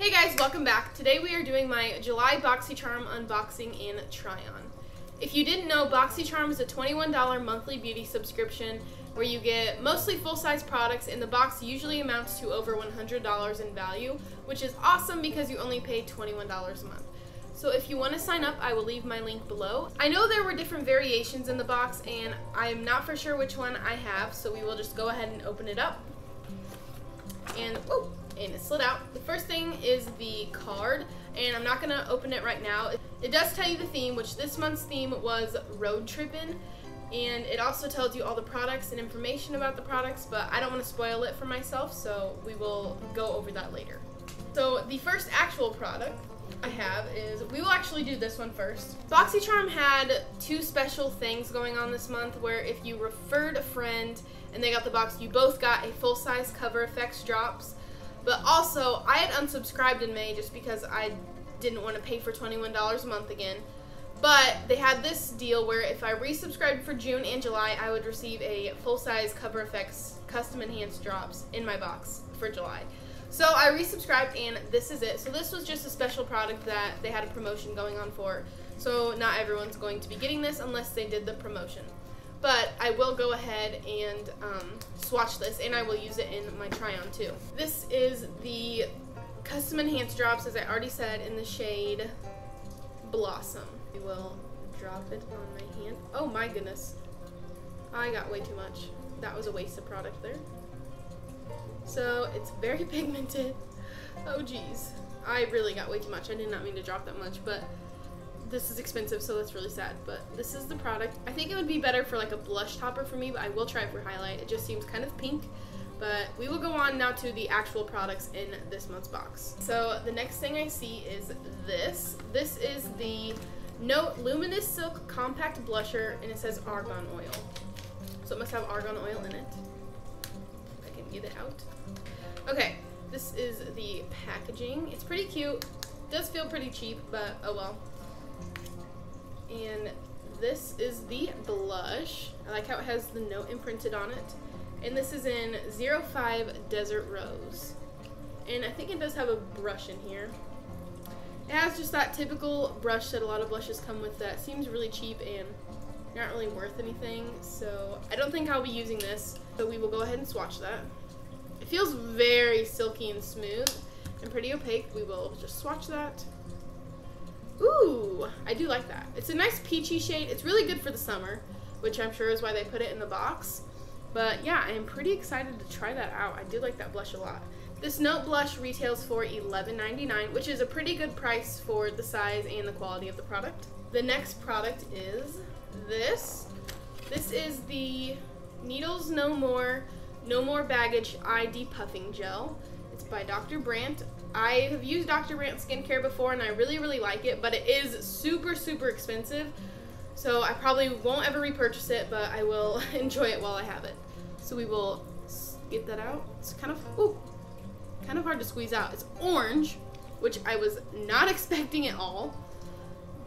Hey guys, welcome back. Today we are doing my July Boxycharm unboxing and try-on. If you didn't know, Boxycharm is a $21 monthly beauty subscription where you get mostly full-size products, and the box usually amounts to over $100 in value, which is awesome because you only pay $21 a month. So if you want to sign up, I will leave my link below. I know there were different variations in the box, and I'm not for sure which one I have, so we will just go ahead and open it up. And it slid out. The first thing is the card, and I'm not gonna open it right now. It does tell you the theme, which this month's theme was road tripping, and it also tells you all the products and information about the products, but I don't want to spoil it for myself, so we will go over that later. So the first actual product I have is, we will actually do this one first. Boxycharm had two special things going on this month where if you referred a friend and they got the box, you both got a full-size Cover FX drops. But also, I had unsubscribed in May just because I didn't want to pay for $21 a month again. But they had this deal where if I resubscribed for June and July, I would receive a full-size Cover FX custom enhanced drops in my box for July. So I resubscribed, and this is it. So this was just a special product that they had a promotion going on for. So not everyone's going to be getting this unless they did the promotion. But I will go ahead and swatch this, and I will use it in my try-on too. This is the custom enhanced drops, as I already said, in the shade Blossom. We will drop it on my hand. Oh my goodness. I got way too much. That was a waste of product there. So it's very pigmented. Oh geez. I really got way too much. I did not mean to drop that much, but this is expensive, so that's really sad. But this is the product. I think it would be better for like a blush topper for me, but I will try it for highlight. It just seems kind of pink. But we will go on now to the actual products in this month's box. So the next thing I see is this. This is the Note Luminous Silk Compact Blusher, and it says argan oil. So it must have argan oil in it. I can get it out. Okay, this is the packaging. It's pretty cute. It does feel pretty cheap, but oh well. And this is the blush. I like how it has the note imprinted on it. And this is in 05 Desert Rose. And I think it does have a brush in here. It has just that typical brush that a lot of blushes come with that seems really cheap and not really worth anything. So I don't think I'll be using this. So we will go ahead and swatch that. It feels very silky and smooth and pretty opaque. We will just swatch that. Ooh, I do like that. It's a nice peachy shade. It's really good for the summer, which I'm sure is why they put it in the box. But yeah, I am pretty excited to try that out. I do like that blush a lot. This Note blush retails for $11.99, which is a pretty good price for the size and the quality of the product. The next product is this. This is the Needles No More Baggage Eye Depuffing Gel. It's by Dr. Brandt. I have used Dr. Brandt skincare before, and I really, really like it, but it is super, super expensive. So I probably won't ever repurchase it, but I will enjoy it while I have it. So we will get that out. It's kind of hard to squeeze out. It's orange, which I was not expecting at all,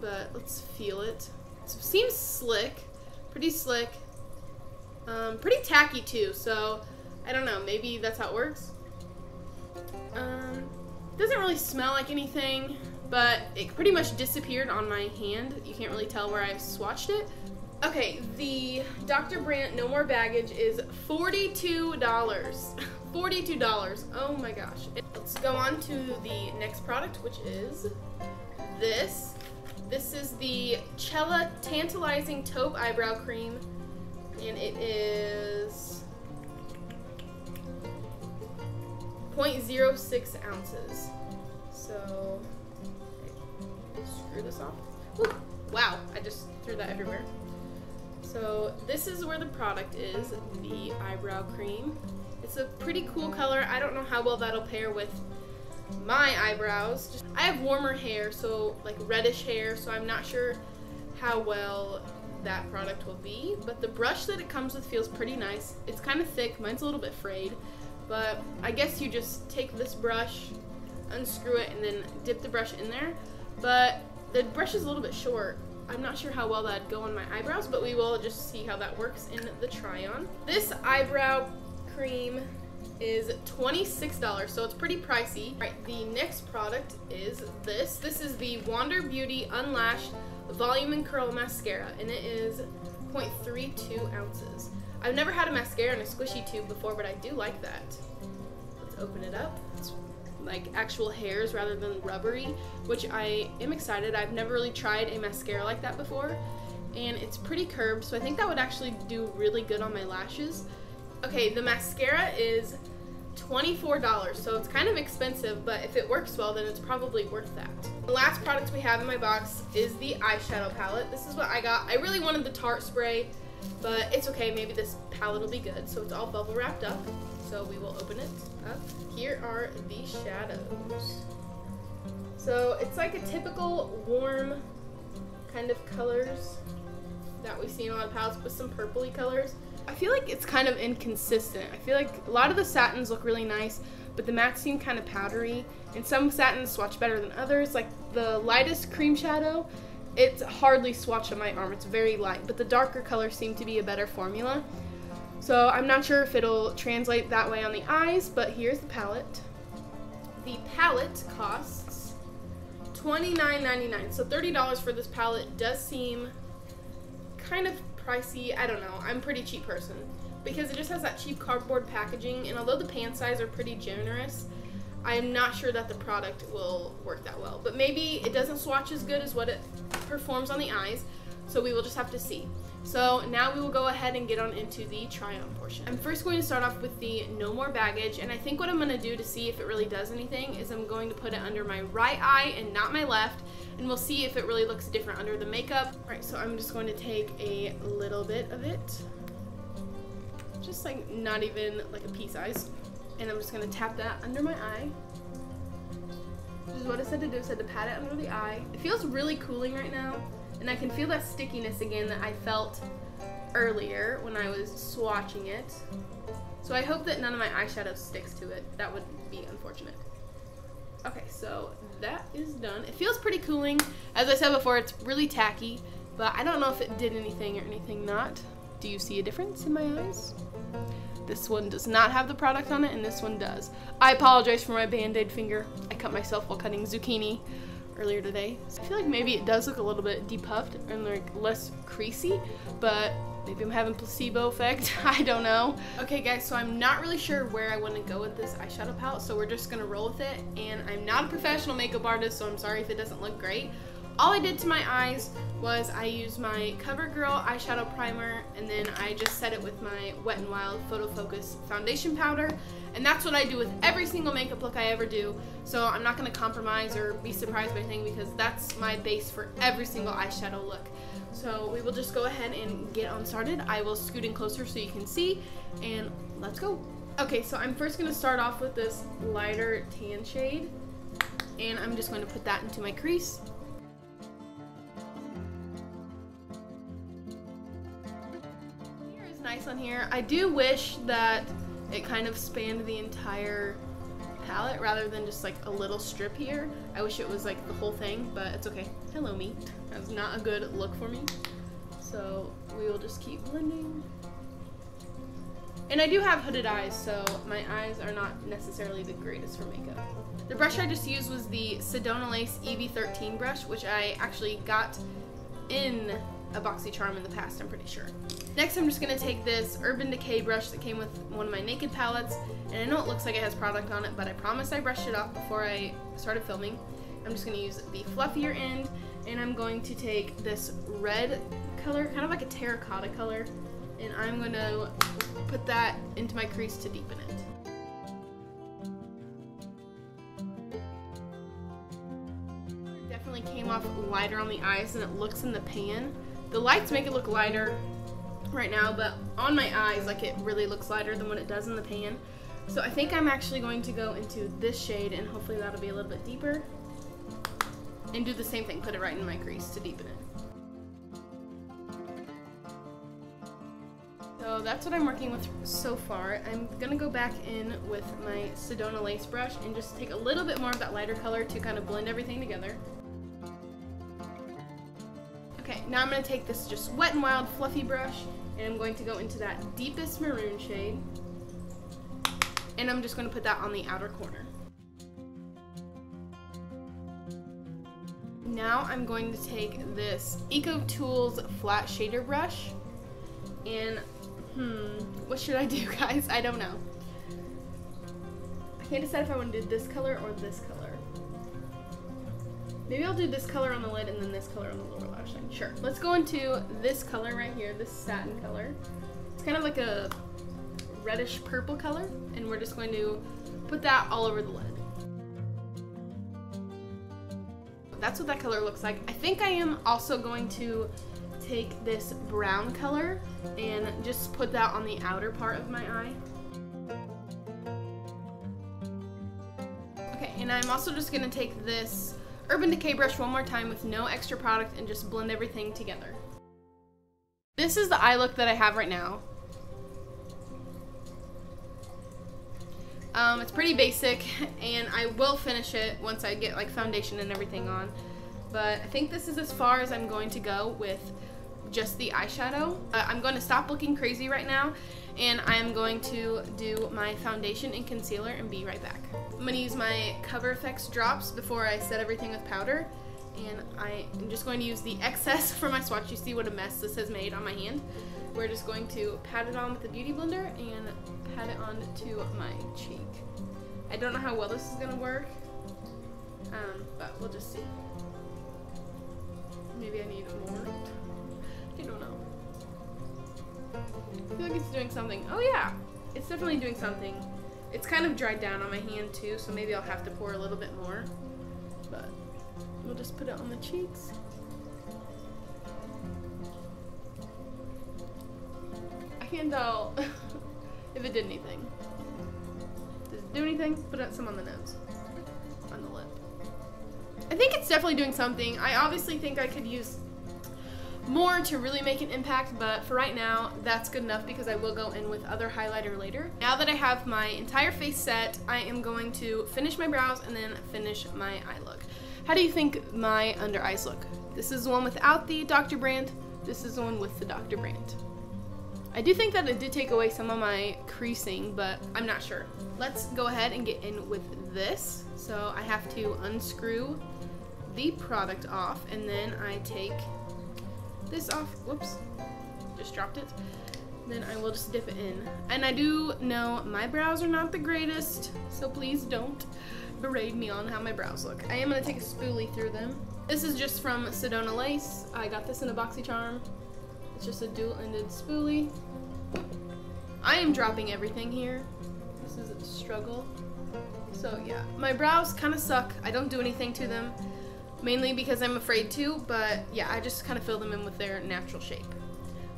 but let's feel it. It seems slick, pretty slick, pretty tacky too, so I don't know, maybe that's how it works. Doesn't really smell like anything, but it pretty much disappeared on my hand. You can't really tell where I've swatched it. Okay, the Dr. Brandt No More Baggage is $42. $42. Oh my gosh. Let's go on to the next product, which is this. This is the Cella Tantalizing Taupe Eyebrow Cream, and it is 0.06 ounces. So, screw this off. Woo. Wow, I just threw that everywhere. So this is where the product is, the eyebrow cream. It's a pretty cool color. I don't know how well that'll pair with my eyebrows. I have warmer hair, so like reddish hair, so I'm not sure how well that product will be. But the brush that it comes with feels pretty nice. It's kind of thick. Mine's a little bit frayed. But I guess you just take this brush, unscrew it, and then dip the brush in there. But the brush is a little bit short. I'm not sure how well that'd go on my eyebrows, but we will just see how that works in the try-on. This eyebrow cream is $26, so it's pretty pricey. All right, the next product is this. This is the Wander Beauty Unlashed Volume and Curl Mascara, and it is 0.32 ounces. I've never had a mascara in a squishy tube before, but I do like that. Let's open it up. It's like actual hairs rather than rubbery, which I am excited. I've never really tried a mascara like that before, and it's pretty curved, so I think that would actually do really good on my lashes. Okay, the mascara is $24, so it's kind of expensive, but if it works well, then it's probably worth that. The last product we have in my box is the eyeshadow palette. This is what I got. I really wanted the Tarte spray, but it's okay, maybe this palette will be good. So it's all bubble wrapped up, so we will open it up. Here are the shadows. So it's like a typical warm kind of colors that we see in a lot of palettes with some purpley colors. I feel like it's kind of inconsistent. I feel like a lot of the satins look really nice, but the mattes seem kind of powdery, and some satins swatch better than others. Like the lightest cream shadow, it's hardly swatched on my arm. It's very light, but the darker colors seem to be a better formula. So I'm not sure if it'll translate that way on the eyes, but here's the palette. The palette costs $29.99, so $30 for this palette does seem kind of pricey. I don't know, I'm a pretty cheap person because it just has that cheap cardboard packaging, and although the pan size are pretty generous, I'm not sure that the product will work that well. But maybe it doesn't swatch as good as what it performs on the eyes, so we will just have to see. So now we will go ahead and get on into the try-on portion. I'm first going to start off with the No More Baggage, and I think what I'm going to do to see if it really does anything is I'm going to put it under my right eye and not my left, and we'll see if it really looks different under the makeup. Alright, so I'm just going to take a little bit of it, just like not even like a pea size, and I'm just going to tap that under my eye. This is what it said to do. It said to pat it under the eye. It feels really cooling right now, and I can feel that stickiness again that I felt earlier when I was swatching it. So I hope that none of my eyeshadow sticks to it. That would be unfortunate. Okay, so that is done. It feels pretty cooling. As I said before, it's really tacky, but I don't know if it did anything or anything not. Do you see a difference in my eyes? This one does not have the product on it, and this one does. I apologize for my band-aid finger. I cut myself while cutting zucchini earlier today. I feel like maybe it does look a little bit depuffed and like less creasy, but maybe I'm having placebo effect. I don't know. Okay guys, so I'm not really sure where I want to go with this eyeshadow palette, so we're just gonna roll with it. And I'm not a professional makeup artist, so I'm sorry if it doesn't look great. All I did to my eyes was I used my CoverGirl eyeshadow primer, and then I just set it with my Wet n Wild Photo Focus foundation powder, and that's what I do with every single makeup look I ever do. So I'm not going to compromise or be surprised by anything, because that's my base for every single eyeshadow look. So we will just go ahead and get on started. I will scoot in closer so you can see, and let's go. Okay, so I'm first going to start off with this lighter tan shade, and I'm just going to put that into my crease. Nice on here. I do wish that it kind of spanned the entire palette rather than just like a little strip here. I wish it was like the whole thing, but it's okay. Hello me. That's not a good look for me. So we will just keep blending. And I do have hooded eyes, so my eyes are not necessarily the greatest for makeup. The brush I just used was the Sedona Lace EV13 brush, which I actually got in a Boxycharm in the past, I'm pretty sure. Next, I'm just going to take this Urban Decay brush that came with one of my Naked palettes, and I know it looks like it has product on it, but I promise I brushed it off before I started filming. I'm just going to use the fluffier end, and I'm going to take this red color, kind of like a terracotta color, and I'm going to put that into my crease to deepen it. It definitely came off lighter on the eyes than it looks in the pan. The lights make it look lighter right now, but on my eyes, like, it really looks lighter than what it does in the pan. So I think I'm actually going to go into this shade, and hopefully that'll be a little bit deeper, and do the same thing, put it right in my crease to deepen it. So that's what I'm working with so far. I'm gonna go back in with my Sedona Lace brush and just take a little bit more of that lighter color to kind of blend everything together. Okay, now I'm going to take this just Wet n Wild fluffy brush, and I'm going to go into that deepest maroon shade. and I'm just going to put that on the outer corner. Now I'm going to take this Eco Tools flat shader brush, and what should I do, guys? I don't know. I can't decide if I want to do this color or this color. Maybe I'll do this color on the lid and then this color on the lower lash line. Sure. Let's go into this color right here, this satin color. It's kind of like a reddish purple color, and we're just going to put that all over the lid. That's what that color looks like. I think I am also going to take this brown color and just put that on the outer part of my eye. Okay, and I'm also just gonna take this Urban Decay brush one more time with no extra product and just blend everything together. This is the eye look that I have right now. It's pretty basic, and I will finish it once I get like foundation and everything on. But I think this is as far as I'm going to go with just the eyeshadow. I'm going to stop looking crazy right now, and I'm going to do my foundation and concealer and be right back. I'm going to use my Cover FX drops before I set everything with powder, and I'm just going to use the excess from my swatch. You see what a mess this has made on my hand. We're just going to pat it on with the Beauty Blender and pat it onto my cheek. I don't know how well this is going to work, but we'll just see. Maybe I need more. I don't know. I feel like it's doing something. Oh yeah, it's definitely doing something. It's kind of dried down on my hand too, so maybe I'll have to pour a little bit more. But we'll just put it on the cheeks. I can't tell if it did anything. Does it do anything? Put some on the nose. On the lip. I think it's definitely doing something. I obviously think I could use more to really make an impact, but for right now, that's good enough because I will go in with other highlighter later. Now that I have my entire face set, I am going to finish my brows and then finish my eye look. How do you think my under eyes look? This is the one without the Dr. Brandt. This is the one with the Dr. Brandt. I do think that it did take away some of my creasing, but I'm not sure. Let's go ahead and get in with this. So I have to unscrew the product off, and then I take this off. Whoops, just dropped it. Then I will just dip it in. And I do know my brows are not the greatest, so please don't berate me on how my brows look. I am going to take a spoolie through them. This is just from Sedona Lace. I got this in a Boxycharm. It's just a dual-ended spoolie. I am dropping everything here. This is a struggle. So yeah, my brows kind of suck. I don't do anything to them, mainly because I'm afraid to, but yeah, I just kind of fill them in with their natural shape.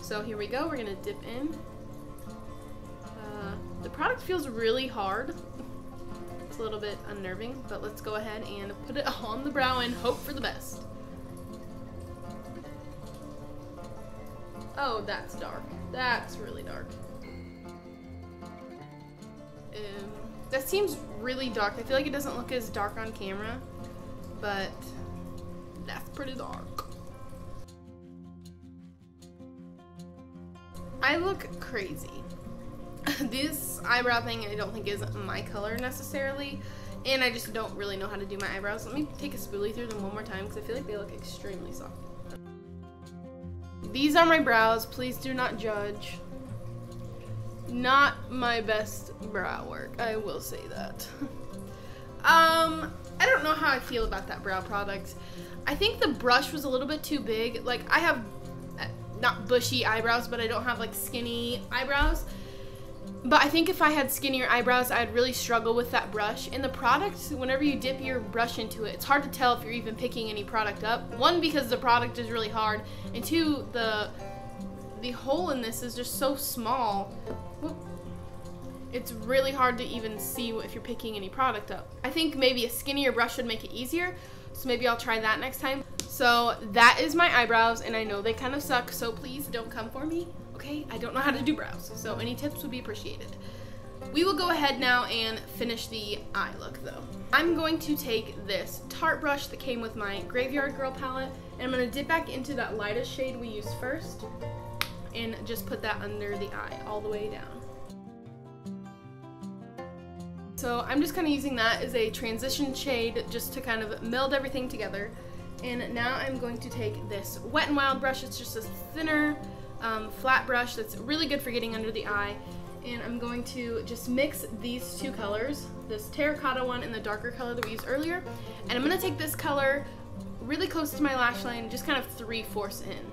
So here we go, we're gonna dip in. The product feels really hard. It's a little bit unnerving, but let's go ahead and put it on the brow and hope for the best. Oh, that's dark. That's really dark. That seems really dark. I feel like it doesn't look as dark on camera, but that's pretty dark. I look crazy. This eyebrow thing I don't think is my color necessarily, and I just don't really know how to do my eyebrows. Let me take a spoolie through them one more time because I feel like they look extremely soft. These are my brows. Please do not judge. Not my best brow work, I will say that. I don't know how I feel about that brow product. I think the brush was a little bit too big. Like, I have not bushy eyebrows, but I don't have like skinny eyebrows. But I think if I had skinnier eyebrows, I'd really struggle with that brush. And the product, whenever you dip your brush into it, it's hard to tell if you're even picking any product up. One, because the product is really hard, and two, the hole in this is just so small. Whoop. It's really hard to even see if you're picking any product up. I think maybe a skinnier brush would make it easier, so maybe I'll try that next time. So that is my eyebrows, and I know they kind of suck, so please don't come for me, okay? I don't know how to do brows, so any tips would be appreciated. We will go ahead now and finish the eye look though. I'm going to take this Tarte brush that came with my Graveyard Girl palette, and I'm going to dip back into that lightest shade we used first, and just put that under the eye all the way down. So I'm just kind of using that as a transition shade just to kind of meld everything together. And now I'm going to take this Wet n Wild brush. It's just a thinner, flat brush that's really good for getting under the eye. And I'm going to just mix these two colors, this terracotta one and the darker color that we used earlier. And I'm going to take this color really close to my lash line, just kind of 3/4 in.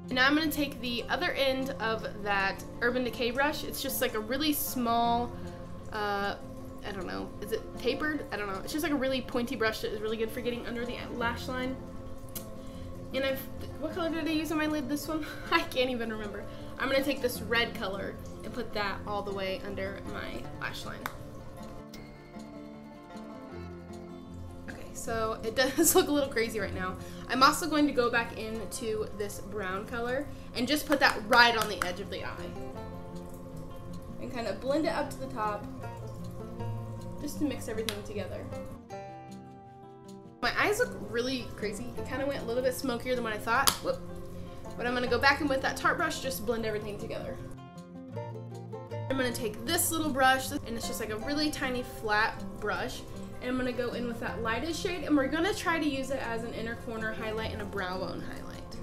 And now I'm going to take the other end of that Urban Decay brush. It's just like a really small, I don't know, is it tapered? I don't know. It's just like a really pointy brush that is really good for getting under the lash line. And what color did I use on my lid? This one? I can't even remember. I'm going to take this red color and put that all the way under my lash line. Okay, so it does look a little crazy right now. I'm also going to go back into this brown color and just put that right on the edge of the eye. And kind of blend it up to the top, just to mix everything together. My eyes look really crazy. It kind of went a little bit smokier than what I thought. Whoop. But I'm going to go back in with that tart brush, just blend everything together. I'm going to take this little brush, and it's just like a really tiny flat brush, and I'm going to go in with that lightest shade, and we're going to try to use it as an inner corner highlight and a brow bone highlight.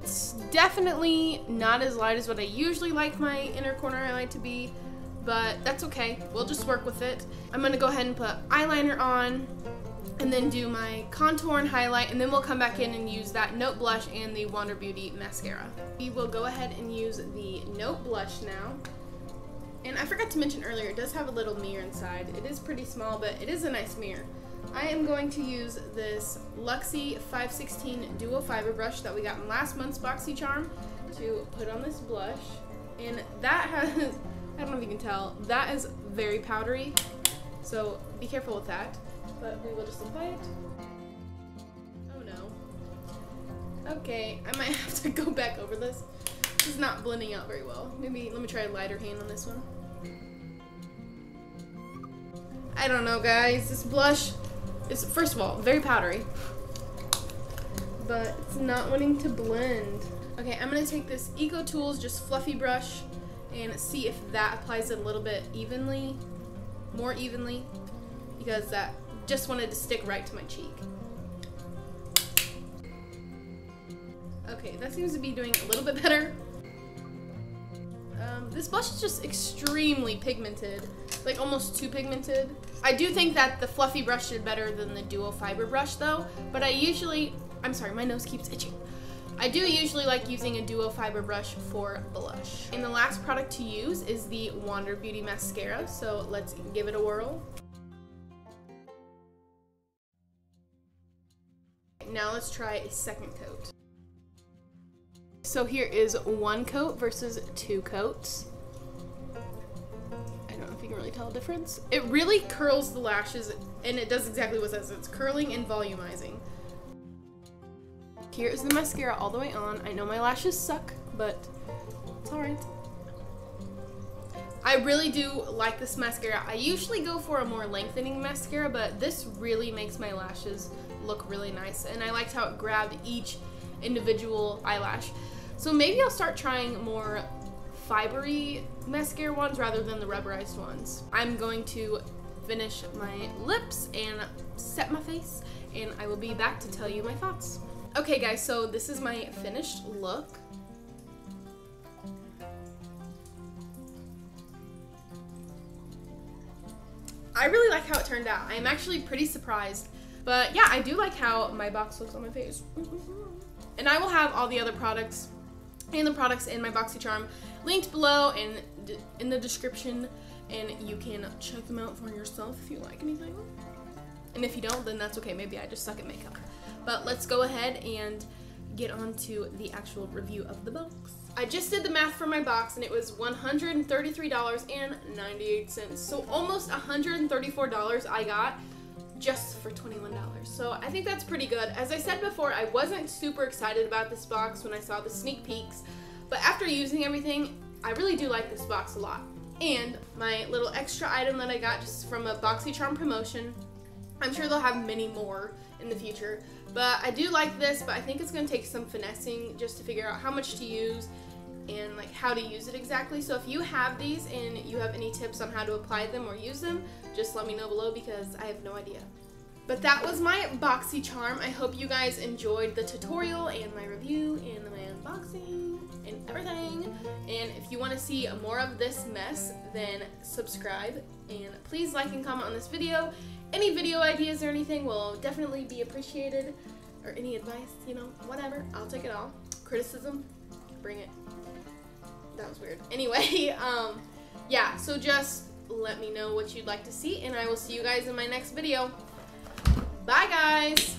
It's definitely not as light as what I usually like my inner corner highlight to be, but that's okay. We'll just work with it. I'm going to go ahead and put eyeliner on, and then do my contour and highlight, and then we'll come back in and use that Note blush and the Wander Beauty mascara. We will go ahead and use the Note blush now. And I forgot to mention earlier, it does have a little mirror inside. It is pretty small, but it is a nice mirror. I am going to use this Luxie 516 Duo Fiber brush that we got in last month's Boxycharm to put on this blush. And that has, I don't know if you can tell, that is very powdery, so be careful with that. But we will just apply it. Oh no. Okay, I might have to go back over this. This is not blending out very well. Maybe let me try a lighter hand on this one. I don't know, guys. This blush is, first of all, very powdery, but it's not wanting to blend. Okay, I'm gonna take this Eco Tools just fluffy brush and see if that applies it a little bit evenly, more evenly, because that just wanted to stick right to my cheek. Okay, that seems to be doing a little bit better. This blush is just extremely pigmented, like almost too pigmented. I do think that the fluffy brush did better than the Duo Fiber brush though, but I'm sorry, my nose keeps itching. I do usually like using a Duo Fiber brush for blush. And the last product to use is the Wander Beauty mascara, so let's give it a whirl. Now let's try a second coat. So here is one coat versus two coats. I don't know if you can really tell a difference. It really curls the lashes, and it does exactly what it says. It's curling and volumizing. Here is the mascara all the way on. I know my lashes suck, but it's alright. I really do like this mascara. I usually go for a more lengthening mascara, but this really makes my lashes look really nice, and I liked how it grabbed each individual eyelash. So maybe I'll start trying more fibery mascara ones rather than the rubberized ones. I'm going to finish my lips and set my face, and I will be back to tell you my thoughts. Okay guys, so this is my finished look. I really like how it turned out. I'm actually pretty surprised. But yeah, I do like how my box looks on my face. And I will have all the other products and the products in my Boxycharm linked below and in the description, and you can check them out for yourself if you like anything. And if you don't, then that's okay. Maybe I just suck at makeup. But let's go ahead and get on to the actual review of the box. I just did the math for my box, and it was $133.98. So almost $134 I got just for $21. So I think that's pretty good. As I said before, I wasn't super excited about this box when I saw the sneak peeks, but after using everything, I really do like this box a lot. And my little extra item that I got just from a Boxycharm promotion, I'm sure they'll have many more in the future, but I do like this, but I think it's going to take some finessing just to figure out how much to use and like how to use it exactly. So if you have these and you have any tips on how to apply them or use them, just let me know below because I have no idea. But that was my Boxycharm. I hope you guys enjoyed the tutorial and my review and my unboxing and everything. And if you want to see more of this mess, then subscribe. And please like and comment on this video. Any video ideas or anything will definitely be appreciated. Or any advice, you know, whatever. I'll take it all. Criticism, bring it. That was weird. Anyway, yeah, so just let me know what you'd like to see, and I will see you guys in my next video. Bye, guys!